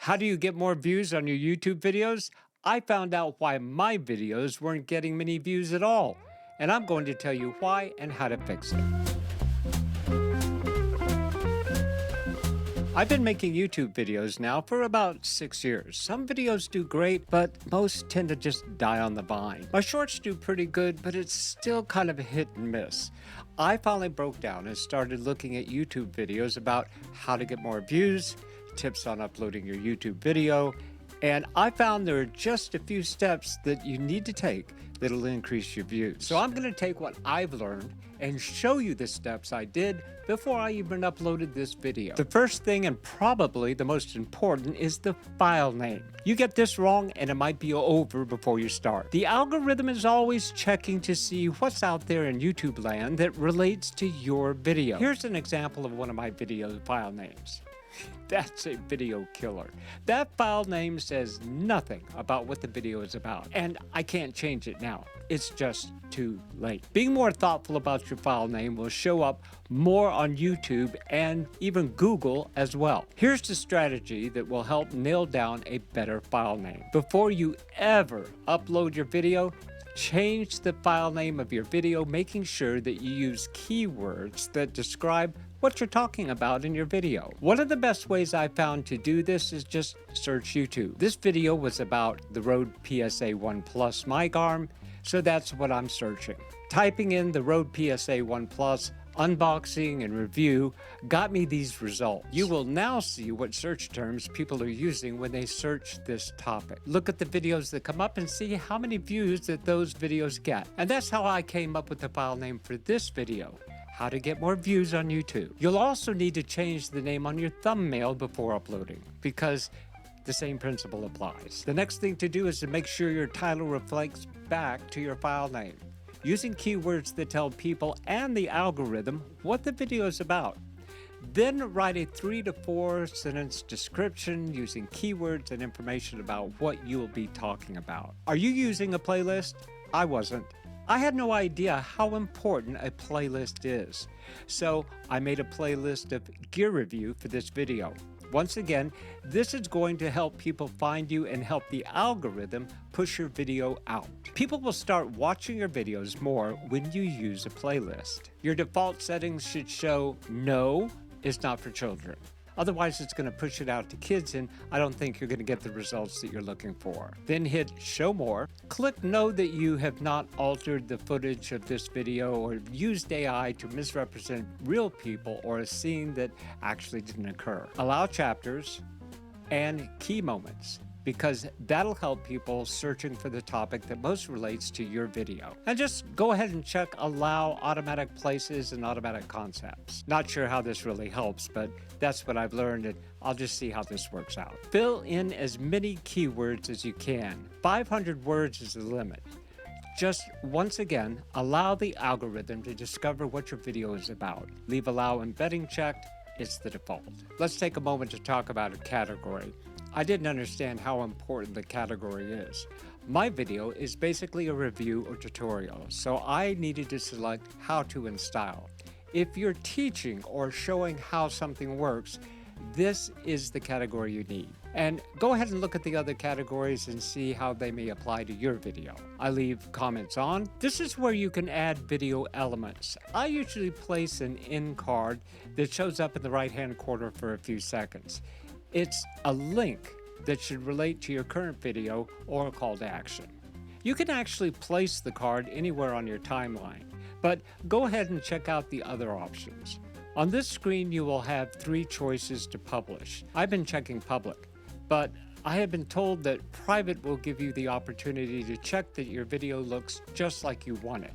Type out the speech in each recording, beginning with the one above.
How do you get more views on your YouTube videos? I found out why my videos weren't getting many views at all, and I'm going to tell you why and how to fix it. I've been making YouTube videos now for about 6 years. Some videos do great, but most tend to just die on the vine. My shorts do pretty good, but it's still kind of a hit and miss. I finally broke down and started looking at YouTube videos about how to get more views, tips on uploading your YouTube video, and I found there are just a few steps that you need to take that'll increase your views. So I'm going to take what I've learned and show you the steps I did before I even uploaded this video. The first thing, and probably the most important, is the file name. You get this wrong and it might be over before you start. The algorithm is always checking to see what's out there in YouTube land that relates to your video. Here's an example of one of my video file names. That's a video killer. That file name says nothing about what the video is about, and I can't change it now. It's just too late. Being more thoughtful about your file name will show up more on YouTube and even Google as well. Here's the strategy that will help nail down a better file name. Before you ever upload your video, change the file name of your video, making sure that you use keywords that describe what you're talking about in your video. One of the best ways I found to do this is just search YouTube. This video was about the Rode PSA 1 Plus mic arm, so that's what I'm searching. Typing in the Rode PSA 1 Plus unboxing and review got me these results. You will now see what search terms people are using when they search this topic. Look at the videos that come up and see how many views that those videos get. And that's how I came up with the file name for this video. How to get more views on YouTube. You'll also need to change the name on your thumbnail before uploading, because the same principle applies. The next thing to do is to make sure your title reflects back to your file name, using keywords that tell people and the algorithm what the video is about. Then write a 3 to 4 sentence description using keywords and information about what you will be talking about. Are you using a playlist? I wasn't. I had no idea how important a playlist is. So I made a playlist of gear review for this video. Once again, this is going to help people find you and help the algorithm push your video out. People will start watching your videos more when you use a playlist. Your default settings should show no is not for children. Otherwise, it's going to push it out to kids, and I don't think you're going to get the results that you're looking for. Then hit Show More. Click No that you have not altered the footage of this video or used AI to misrepresent real people or a scene that actually didn't occur. Allow chapters and key moments, because that'll help people searching for the topic that most relates to your video. And just go ahead and check Allow Automatic Places and Automatic Concepts. Not sure how this really helps, but that's what I've learned, and I'll just see how this works out. Fill in as many keywords as you can. 500 words is the limit. Just once again, allow the algorithm to discover what your video is about. Leave Allow Embedding checked. It's the default. Let's take a moment to talk about a category. I didn't understand how important the category is. My video is basically a review or tutorial, so I needed to select how to and style. If you're teaching or showing how something works, this is the category you need. And go ahead and look at the other categories and see how they may apply to your video. I leave comments on. This is where you can add video elements. I usually place an end card that shows up in the right-hand corner for a few seconds. It's a link that should relate to your current video or a call to action. You can actually place the card anywhere on your timeline, but go ahead and check out the other options. On this screen, you will have 3 choices to publish. I've been checking public, but I have been told that private will give you the opportunity to check that your video looks just like you want it.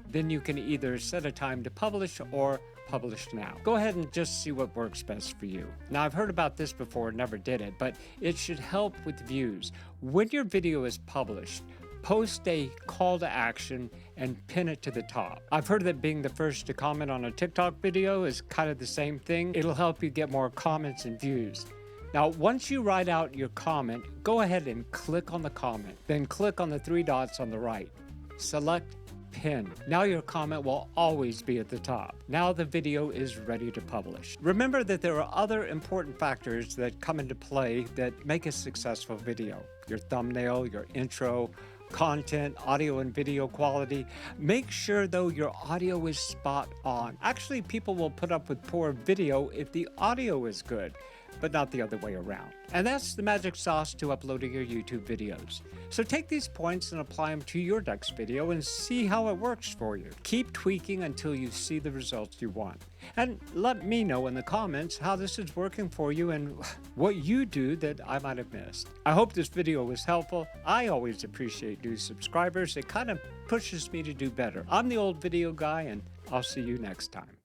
Then you can either set a time to publish or publish now. Go ahead and just see what works best for you. Now, I've heard about this before, never did it, but it should help with views. When your video is published, post a call to action and pin it to the top. I've heard that being the first to comment on a TikTok video is kind of the same thing. It'll help you get more comments and views. Now, once you write out your comment, go ahead and click on the comment. Then click on the 3 dots on the right. Select pinned. Now your comment will always be at the top. Now the video is ready to publish. Remember that there are other important factors that come into play that make a successful video. Your thumbnail, your intro, content, audio and video quality. Make sure though your audio is spot on. Actually, people will put up with poor video if the audio is good, but not the other way around. And that's the magic sauce to uploading your YouTube videos. So take these points and apply them to your next video and see how it works for you. Keep tweaking until you see the results you want. And let me know in the comments how this is working for you and what you do that I might have missed. I hope this video was helpful. I always appreciate new subscribers. It kind of pushes me to do better. I'm the old video guy, and I'll see you next time.